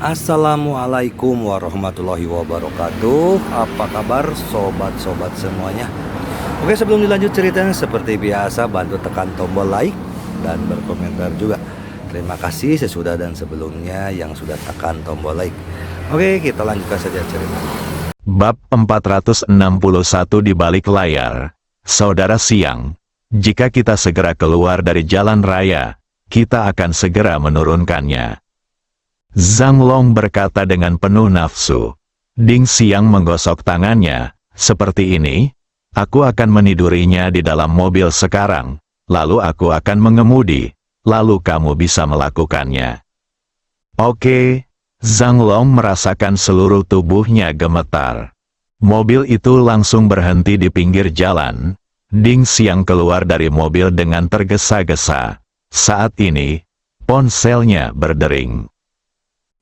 Assalamualaikum warahmatullahi wabarakatuh. Apa kabar sobat-sobat semuanya? Oke, sebelum dilanjut ceritanya, seperti biasa bantu tekan tombol like dan berkomentar juga. Terima kasih sesudah dan sebelumnya yang sudah tekan tombol like. Oke, kita lanjutkan saja ceritanya. Bab 461 di balik layar. Saudara Siang, jika kita segera keluar dari jalan raya, kita akan segera menurunkannya. Zhang Long berkata dengan penuh nafsu. Ding Xiang menggosok tangannya. Seperti ini, aku akan menidurinya di dalam mobil sekarang, lalu aku akan mengemudi, lalu kamu bisa melakukannya. Oke. Zhang Long merasakan seluruh tubuhnya gemetar. Mobil itu langsung berhenti di pinggir jalan. Ding Xiang keluar dari mobil dengan tergesa-gesa. Saat ini, ponselnya berdering.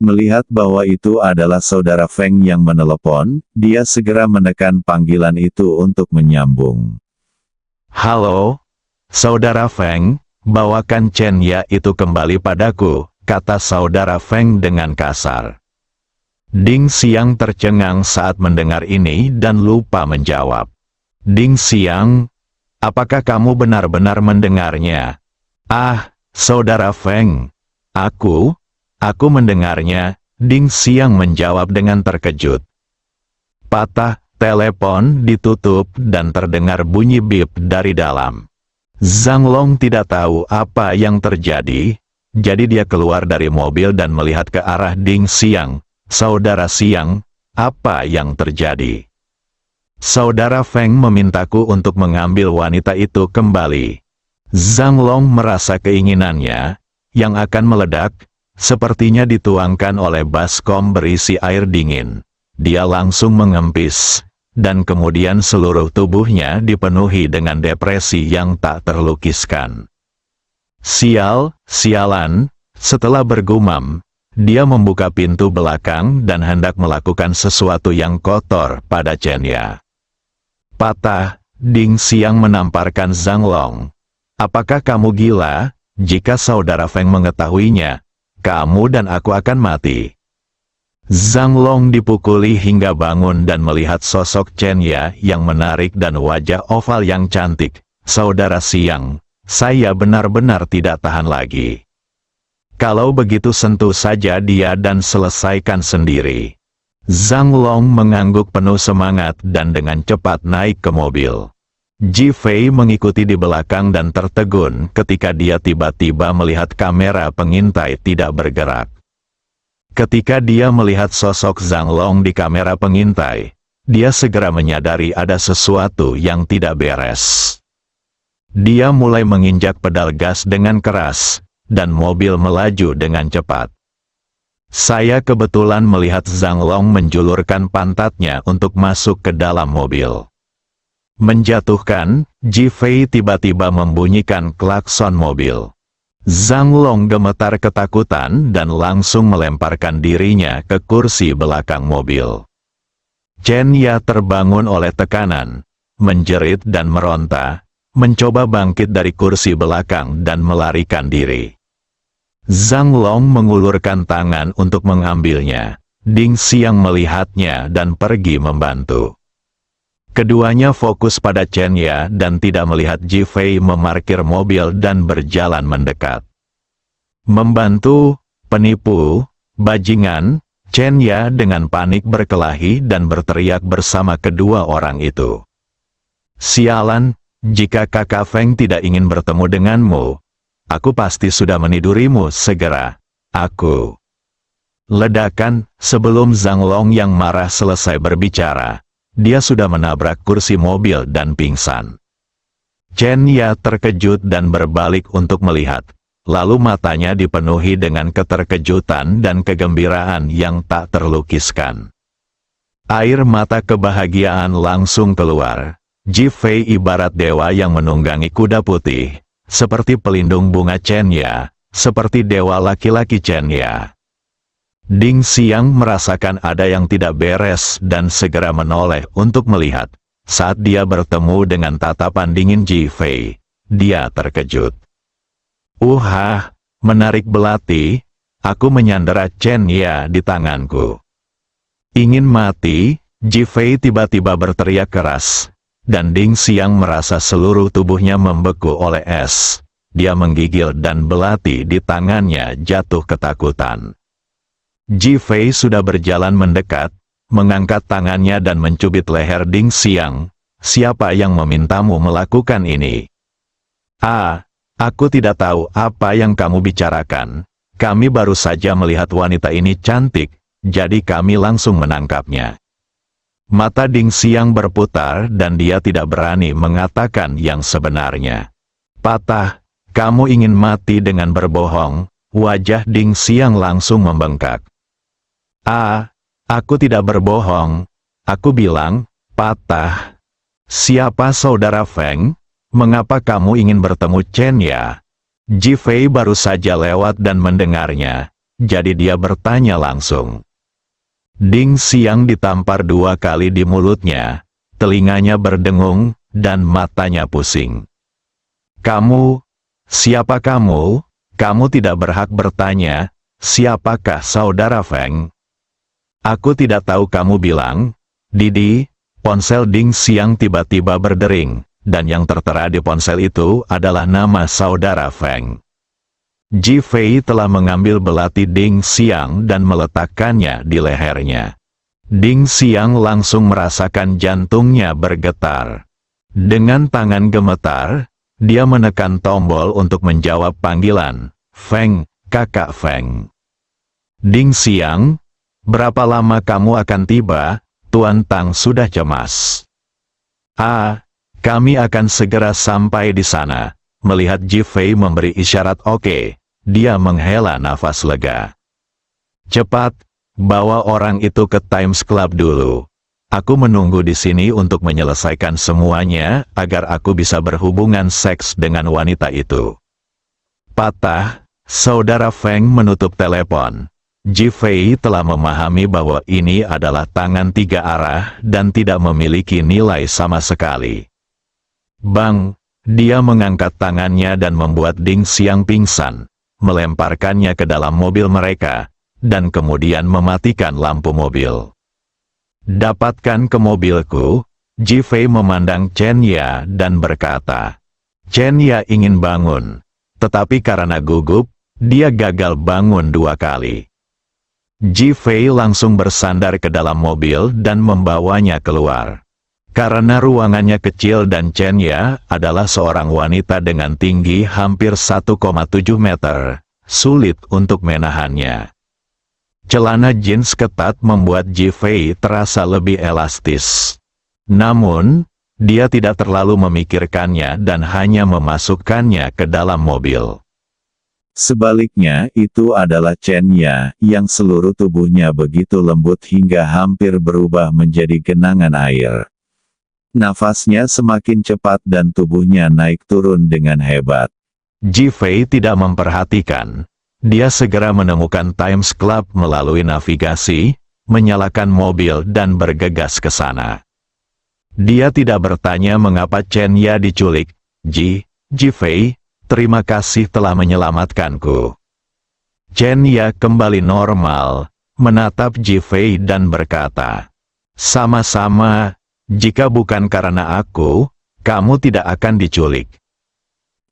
Melihat bahwa itu adalah saudara Feng yang menelepon, dia segera menekan panggilan itu untuk menyambung. Halo, saudara Feng, bawakan Chen Ya itu kembali padaku, kata saudara Feng dengan kasar. Ding Xiang tercengang saat mendengar ini dan lupa menjawab. Ding Xiang, apakah kamu benar-benar mendengarnya? Ah, saudara Feng, aku mendengarnya, Ding Xiang menjawab dengan terkejut. Patah, telepon ditutup dan terdengar bunyi bip dari dalam. Zhang Long tidak tahu apa yang terjadi, jadi dia keluar dari mobil dan melihat ke arah Ding Xiang. Saudara Xiang, apa yang terjadi? Saudara Feng memintaku untuk mengambil wanita itu kembali. Zhang Long merasa keinginannya, yang akan meledak, sepertinya dituangkan oleh baskom berisi air dingin. Dia langsung mengempis, dan kemudian seluruh tubuhnya dipenuhi dengan depresi yang tak terlukiskan. Sialan, setelah bergumam, dia membuka pintu belakang dan hendak melakukan sesuatu yang kotor pada Chen Ya. Patah, Ding Xiang menamparkan Zhang Long. Apakah kamu gila? Jika saudara Feng mengetahuinya, kamu dan aku akan mati. Zhang Long dipukuli hingga bangun dan melihat sosok Chen Ya yang menarik dan wajah oval yang cantik. Saudara Xiang, saya benar-benar tidak tahan lagi. Kalau begitu sentuh saja dia dan selesaikan sendiri. Zhang Long mengangguk penuh semangat dan dengan cepat naik ke mobil. Ji Fei mengikuti di belakang dan tertegun ketika dia tiba-tiba melihat kamera pengintai tidak bergerak. Ketika dia melihat sosok Zhang Long di kamera pengintai, dia segera menyadari ada sesuatu yang tidak beres. Dia mulai menginjak pedal gas dengan keras, dan mobil melaju dengan cepat. Saya kebetulan melihat Zhang Long menjulurkan pantatnya untuk masuk ke dalam mobil. Menjatuhkan, Ji Fei tiba-tiba membunyikan klakson mobil. Zhang Long gemetar ketakutan dan langsung melemparkan dirinya ke kursi belakang mobil. Chen Ya terbangun oleh tekanan, menjerit dan meronta, mencoba bangkit dari kursi belakang dan melarikan diri. Zhang Long mengulurkan tangan untuk mengambilnya. Ding Xiang melihatnya dan pergi membantu. Keduanya fokus pada Chen Ya dan tidak melihat Ji Fei memarkir mobil dan berjalan mendekat. Membantu, penipu, bajingan, Chen Ya dengan panik berkelahi dan berteriak bersama kedua orang itu. Sialan, jika kakak Feng tidak ingin bertemu denganmu, aku pasti sudah menidurimu segera. Aku. Ledakan, sebelum Zhang Long yang marah selesai berbicara, dia sudah menabrak kursi mobil dan pingsan. Chen Ya terkejut dan berbalik untuk melihat, lalu matanya dipenuhi dengan keterkejutan dan kegembiraan yang tak terlukiskan. Air mata kebahagiaan langsung keluar. Ji Fei ibarat dewa yang menunggangi kuda putih, seperti pelindung bunga Chen Ya, seperti dewa laki-laki Chen Ya. Ding Xiang merasakan ada yang tidak beres dan segera menoleh untuk melihat. Saat dia bertemu dengan tatapan dingin Ji Fei, dia terkejut. Menarik belati, aku menyandera Chen Ya di tanganku. Ingin mati, Ji Fei tiba-tiba berteriak keras, dan Ding Xiang merasa seluruh tubuhnya membeku oleh es. Dia menggigil dan belati di tangannya jatuh ketakutan. Ji Fei sudah berjalan mendekat, mengangkat tangannya dan mencubit leher Ding Xiang. Siapa yang memintamu melakukan ini? Aku tidak tahu apa yang kamu bicarakan. Kami baru saja melihat wanita ini cantik, jadi kami langsung menangkapnya. Mata Ding Xiang berputar dan dia tidak berani mengatakan yang sebenarnya. Patah, kamu ingin mati dengan berbohong. Wajah Ding Xiang langsung membengkak. Aku tidak berbohong. Aku bilang, Patah. Siapa saudara Feng? Mengapa kamu ingin bertemu Chen Ya? Ji Fei baru saja lewat dan mendengarnya, jadi dia bertanya langsung. Ding Xiang ditampar 2 kali di mulutnya, telinganya berdengung, dan matanya pusing. Siapa kamu? Kamu tidak berhak bertanya, siapakah saudara Feng? Aku tidak tahu kamu bilang. Didi, ponsel Ding Xiang tiba-tiba berdering, dan yang tertera di ponsel itu adalah nama saudara Feng. Ji Fei telah mengambil belati Ding Xiang dan meletakkannya di lehernya. Ding Xiang langsung merasakan jantungnya bergetar. Dengan tangan gemetar, dia menekan tombol untuk menjawab panggilan, Feng, kakak Feng. Ding Xiang, berapa lama kamu akan tiba? Tuan Tang sudah cemas. Kami akan segera sampai di sana. Melihat Ji Fei memberi isyarat oke, dia menghela nafas lega. Cepat, bawa orang itu ke Times Club dulu. Aku menunggu di sini untuk menyelesaikan semuanya, agar aku bisa berhubungan seks dengan wanita itu. Patah, saudara Feng menutup telepon. Ji Fei telah memahami bahwa ini adalah tangan 3 arah dan tidak memiliki nilai sama sekali. Bang, dia mengangkat tangannya dan membuat Ding Xiang pingsan, melemparkannya ke dalam mobil mereka, dan kemudian mematikan lampu mobil. Dapatkan ke mobilku. Ji Fei memandang Chen Ya dan berkata. Chen Ya ingin bangun, tetapi karena gugup, dia gagal bangun 2 kali. Ji Fei langsung bersandar ke dalam mobil dan membawanya keluar. Karena ruangannya kecil dan Chen Ya adalah seorang wanita dengan tinggi hampir 1,7 meter, sulit untuk menahannya. Celana jeans ketat membuat Ji Fei terasa lebih elastis. Namun, dia tidak terlalu memikirkannya dan hanya memasukkannya ke dalam mobil. Sebaliknya, itu adalah Chen Ya, yang seluruh tubuhnya begitu lembut hingga hampir berubah menjadi genangan air. Nafasnya semakin cepat dan tubuhnya naik turun dengan hebat. Ji Fei tidak memperhatikan. Dia segera menemukan Times Club melalui navigasi, menyalakan mobil dan bergegas ke sana. Dia tidak bertanya mengapa Chen Ya diculik. Ji Fei, terima kasih telah menyelamatkanku. Chen Ya kembali normal, menatap Ji Fei dan berkata, sama-sama, jika bukan karena aku, kamu tidak akan diculik.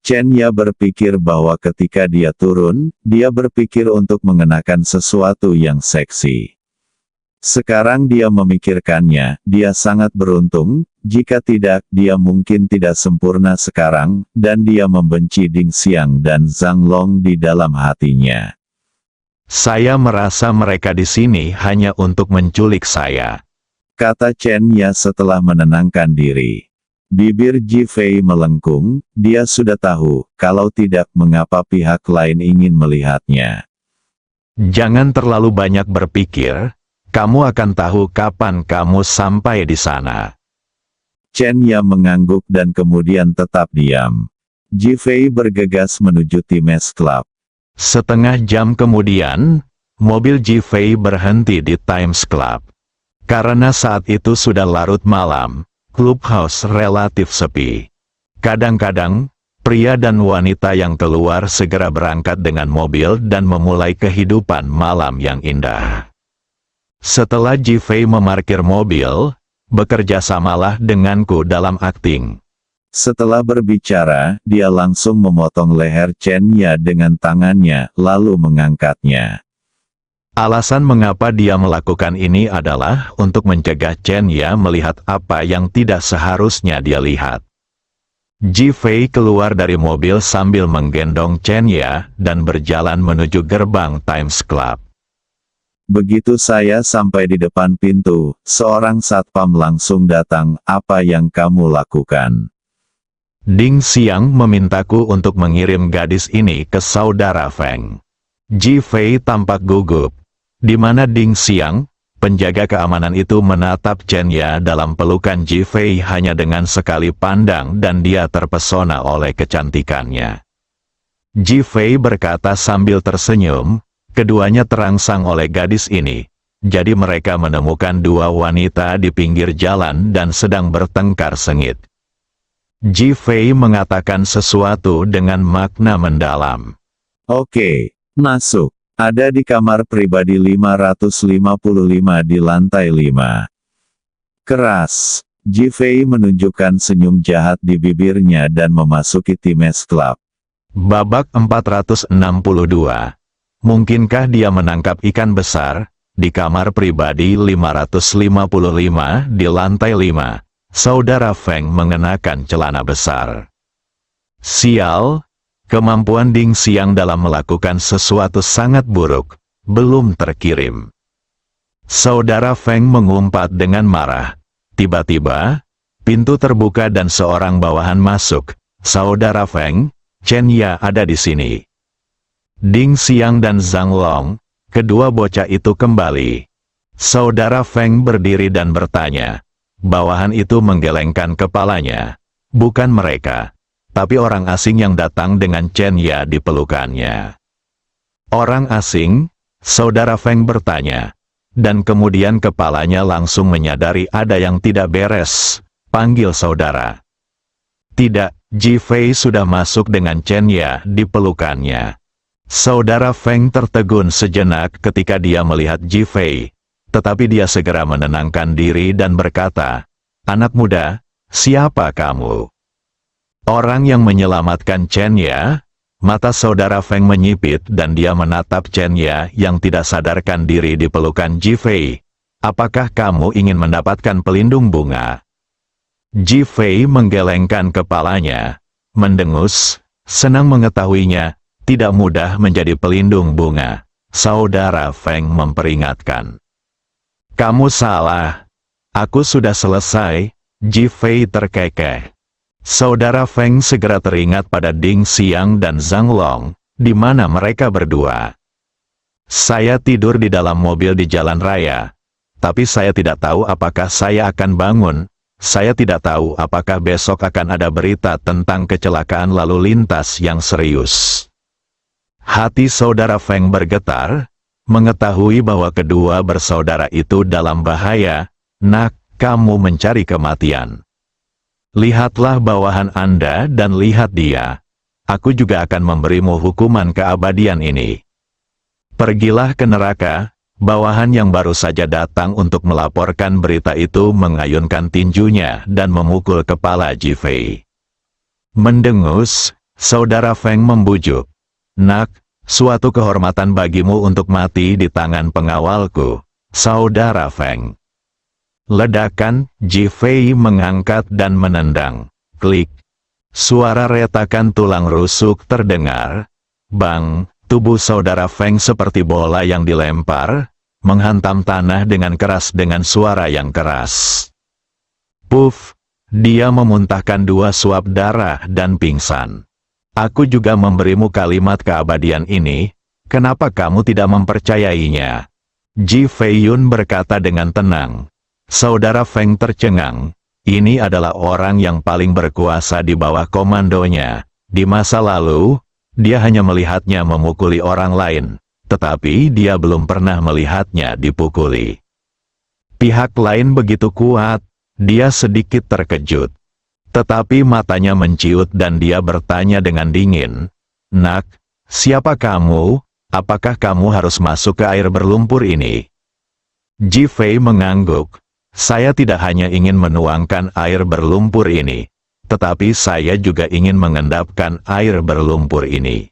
Chen Ya berpikir bahwa ketika dia turun, dia berpikir untuk mengenakan sesuatu yang seksi. Sekarang dia memikirkannya, dia sangat beruntung, jika tidak, dia mungkin tidak sempurna sekarang, dan dia membenci Ding Xiang dan Zhang Long di dalam hatinya. Saya merasa mereka di sini hanya untuk menculik saya, kata Chen Ya setelah menenangkan diri. Bibir Ji Fei melengkung, dia sudah tahu, kalau tidak mengapa pihak lain ingin melihatnya. Jangan terlalu banyak berpikir, kamu akan tahu kapan kamu sampai di sana. Chen Ya mengangguk dan kemudian tetap diam. Ji Fei bergegas menuju Times Club. Setengah jam kemudian, mobil Ji Fei berhenti di Times Club. Karena saat itu sudah larut malam, clubhouse relatif sepi. Kadang-kadang, Pria dan wanita yang keluar segera berangkat dengan mobil dan memulai kehidupan malam yang indah. Setelah Ji-Fei memarkir mobil, bekerja samalah denganku dalam akting. Setelah berbicara, dia langsung memotong leher Chen-ya dengan tangannya, lalu mengangkatnya. Alasan mengapa dia melakukan ini adalah untuk mencegah Chen-ya melihat apa yang tidak seharusnya dia lihat. Ji-Fei keluar dari mobil sambil menggendong Chen-ya dan berjalan menuju gerbang Times Club. Begitu saya sampai di depan pintu, seorang satpam langsung datang. Apa yang kamu lakukan? Ding Xiang memintaku untuk mengirim gadis ini ke saudara Feng. Ji-Fei tampak gugup, di mana Ding Xiang, penjaga keamanan itu menatap Chen-ya dalam pelukan Ji-Fei hanya dengan sekali pandang dan dia terpesona oleh kecantikannya. Ji-Fei berkata sambil tersenyum, keduanya terangsang oleh gadis ini. Jadi mereka menemukan dua wanita di pinggir jalan dan sedang bertengkar sengit. Ji-Fei mengatakan sesuatu dengan makna mendalam. Oke, masuk. Ada di kamar pribadi 555 di lantai 5. Keras. Ji-Fei menunjukkan senyum jahat di bibirnya dan memasuki Times Club. Babak 462. Mungkinkah dia menangkap ikan besar? Di kamar pribadi 555 di lantai 5, saudara Feng mengenakan celana besar. Sial, kemampuan Ding Xiang dalam melakukan sesuatu sangat buruk, belum terkirim. Saudara Feng mengumpat dengan marah. Tiba-tiba, pintu terbuka dan seorang bawahan masuk. Saudara Feng, Chen-ya ada di sini. Ding Xiang dan Zhang Long, kedua bocah itu kembali. Saudara Feng berdiri dan bertanya. Bawahan itu menggelengkan kepalanya. Bukan mereka, tapi orang asing yang datang dengan Chen-ya di pelukannya. Orang asing? Saudara Feng bertanya. Dan kemudian kepalanya langsung menyadari ada yang tidak beres. Panggil saudara. Tidak, Ji-Fei sudah masuk dengan Chen-ya di pelukannya. Saudara Feng tertegun sejenak ketika dia melihat Ji-Fei. Tetapi dia segera menenangkan diri dan berkata, "Anak muda, siapa kamu?" Orang yang menyelamatkan Chen-ya? Mata saudara Feng menyipit dan dia menatap Chen-ya yang tidak sadarkan diri di pelukan Ji-Fei. Apakah kamu ingin mendapatkan pelindung bunga? Ji-Fei menggelengkan kepalanya, mendengus, senang mengetahuinya, tidak mudah menjadi pelindung bunga. Saudara Feng memperingatkan. Kamu salah. Aku sudah selesai. Ji-Fei terkekeh. Saudara Feng segera teringat pada Ding Xiang dan Zhang Long, di mana mereka berdua. Saya tidur di dalam mobil di jalan raya. Tapi saya tidak tahu apakah saya akan bangun. Saya tidak tahu apakah besok akan ada berita tentang kecelakaan lalu lintas yang serius. Hati saudara Feng bergetar, mengetahui bahwa kedua bersaudara itu dalam bahaya. Nak, kamu mencari kematian. Lihatlah bawahan Anda dan lihat dia. Aku juga akan memberimu hukuman keabadian ini. Pergilah ke neraka. Bawahan yang baru saja datang untuk melaporkan berita itu mengayunkan tinjunya dan memukul kepala Ji-Fei. Mendengus, saudara Feng membujuk. Nak, suatu kehormatan bagimu untuk mati di tangan pengawalku, saudara Feng. Ledakan, Ji-Fei mengangkat dan menendang. Klik. Suara retakan tulang rusuk terdengar. Bang, tubuh saudara Feng seperti bola yang dilempar, menghantam tanah dengan keras dengan suara yang keras. Puff, dia memuntahkan 2 suap darah dan pingsan. Aku juga memberimu kalimat keabadian ini, kenapa kamu tidak mempercayainya? Ji-Fei Yun berkata dengan tenang. Saudara Feng tercengang, ini adalah orang yang paling berkuasa di bawah komandonya. Di masa lalu, dia hanya melihatnya memukuli orang lain, tetapi dia belum pernah melihatnya dipukuli. Pihak lain begitu kuat, dia sedikit terkejut. Tetapi matanya menciut dan dia bertanya dengan dingin, "Nak, siapa kamu? Apakah kamu harus masuk ke air berlumpur ini?" Ji Fei mengangguk, "Saya tidak hanya ingin menuangkan air berlumpur ini, tetapi saya juga ingin mengendapkan air berlumpur ini."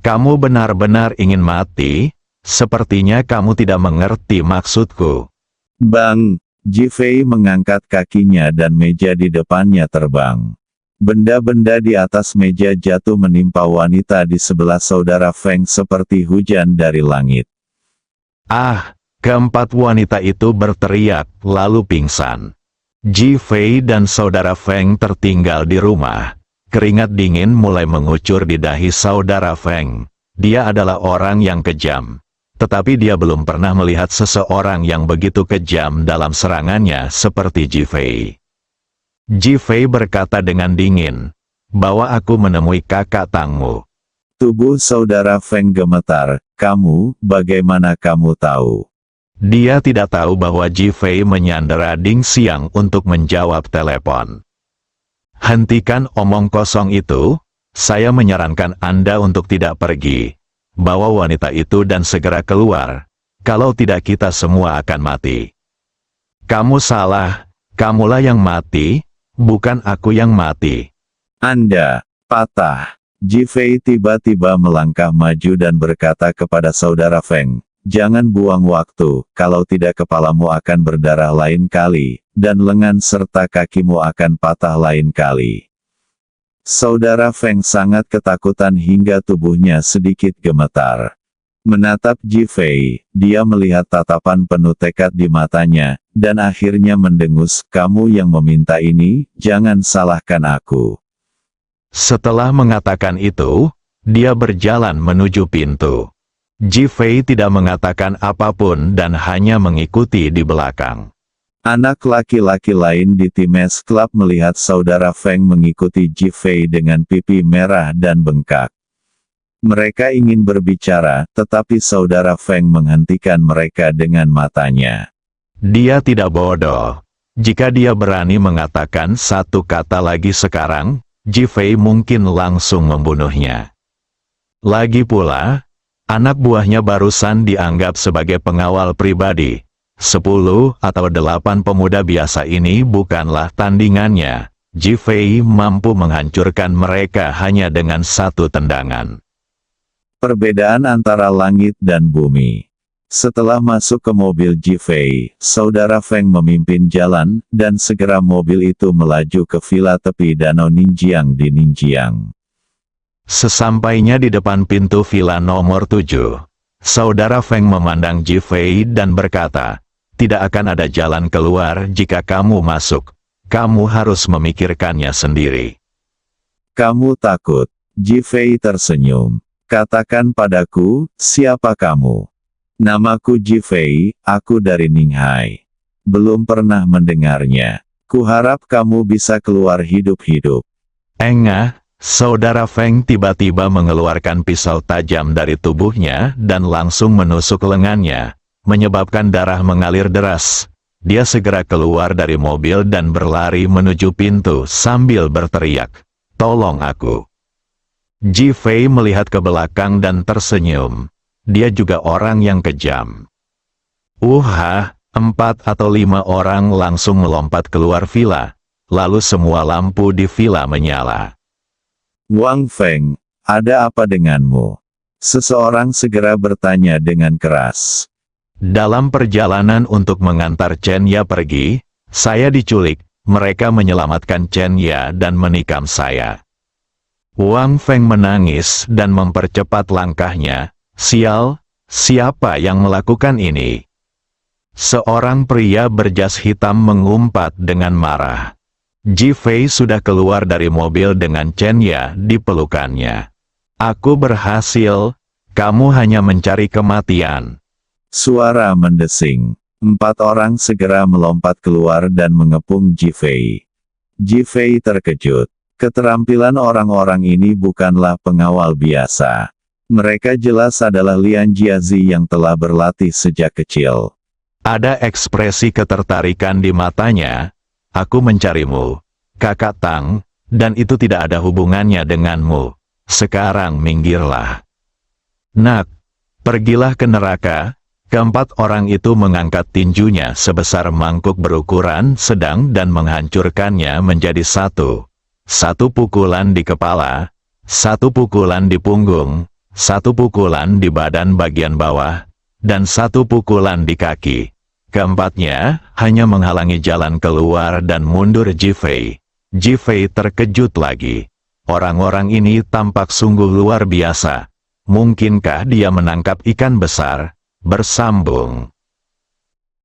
"Kamu benar-benar ingin mati? Sepertinya kamu tidak mengerti maksudku." Bang! Ji Fei mengangkat kakinya dan meja di depannya terbang. Benda-benda di atas meja jatuh menimpa wanita di sebelah saudara Feng seperti hujan dari langit. Ah! Keempat wanita itu berteriak, lalu pingsan. Ji Fei dan saudara Feng tertinggal di rumah. Keringat dingin mulai mengucur di dahi saudara Feng. Dia adalah orang yang kejam. Tetapi dia belum pernah melihat seseorang yang begitu kejam dalam serangannya seperti Ji Fei. Ji Fei berkata dengan dingin, "Bawa aku menemui kakak tangmu." Tubuh saudara Feng gemetar. "Kamu, bagaimana kamu tahu?" Dia tidak tahu bahwa Ji Fei menyandera Ding Xiang untuk menjawab telepon. "Hentikan omong kosong itu, saya menyarankan Anda untuk tidak pergi. Bawa wanita itu dan segera keluar, kalau tidak kita semua akan mati." "Kamu salah, kamulah yang mati, bukan aku yang mati." "Anda, patah." Ji Fei tiba-tiba melangkah maju dan berkata kepada saudara Feng, "Jangan buang waktu, kalau tidak kepalamu akan berdarah lain kali, dan lengan serta kakimu akan patah lain kali." Saudara Feng sangat ketakutan hingga tubuhnya sedikit gemetar. Menatap Ji Fei, dia melihat tatapan penuh tekad di matanya, dan akhirnya mendengus, "Kamu yang meminta ini, jangan salahkan aku." Setelah mengatakan itu, dia berjalan menuju pintu. Ji Fei tidak mengatakan apapun dan hanya mengikuti di belakang. Anak laki-laki lain di tim es Club melihat saudara Feng mengikuti Ji Fei dengan pipi merah dan bengkak. Mereka ingin berbicara, tetapi saudara Feng menghentikan mereka dengan matanya. Dia tidak bodoh. Jika dia berani mengatakan satu kata lagi sekarang, Ji Fei mungkin langsung membunuhnya. Lagi pula, anak buahnya barusan dianggap sebagai pengawal pribadi. 10 atau 8 pemuda biasa ini bukanlah tandingannya. Ji Fei mampu menghancurkan mereka hanya dengan satu tendangan. Perbedaan antara langit dan bumi. Setelah masuk ke mobil Ji Fei, saudara Feng memimpin jalan, dan segera mobil itu melaju ke villa tepi danau Ninjiang di Ninjiang. Sesampainya di depan pintu villa nomor 7, saudara Feng memandang Ji Fei dan berkata, "Tidak akan ada jalan keluar jika kamu masuk. Kamu harus memikirkannya sendiri." "Kamu takut?" Ji Fei tersenyum. "Katakan padaku, siapa kamu?" "Namaku Ji Fei, aku dari Ninghai." "Belum pernah mendengarnya. Kuharap kamu bisa keluar hidup-hidup." Engah, saudara Feng tiba-tiba mengeluarkan pisau tajam dari tubuhnya dan langsung menusuk lengannya, menyebabkan darah mengalir deras. Dia segera keluar dari mobil dan berlari menuju pintu sambil berteriak, "Tolong aku." Ji Fei melihat ke belakang dan tersenyum. Dia juga orang yang kejam. 4 atau 5 orang langsung melompat keluar villa, lalu semua lampu di villa menyala. "Wang Feng, ada apa denganmu?" Seseorang segera bertanya dengan keras. "Dalam perjalanan untuk mengantar Chen Ya pergi, saya diculik. Mereka menyelamatkan Chen Ya dan menikam saya." Wang Feng menangis dan mempercepat langkahnya. "Sial, siapa yang melakukan ini?" Seorang pria berjas hitam mengumpat dengan marah. Ji Fei sudah keluar dari mobil dengan Chen Ya di pelukannya. "Aku berhasil, kamu hanya mencari kematian." Suara mendesing. 4 orang segera melompat keluar dan mengepung Ji Fei. Ji Fei terkejut. Keterampilan orang-orang ini bukanlah pengawal biasa. Mereka jelas adalah Lian Jiazi yang telah berlatih sejak kecil. Ada ekspresi ketertarikan di matanya. "Aku mencarimu. Kakak Tang, dan itu tidak ada hubungannya denganmu. Sekarang minggirlah. Nak, pergilah ke neraka. Keempat orang itu mengangkat tinjunya sebesar mangkuk berukuran sedang dan menghancurkannya menjadi satu. Satu pukulan di kepala, satu pukulan di punggung, satu pukulan di badan bagian bawah, dan satu pukulan di kaki. Keempatnya hanya menghalangi jalan keluar dan mundur Jifei. Jifei terkejut lagi. Orang-orang ini tampak sungguh luar biasa. Mungkinkah dia menangkap ikan besar? Bersambung.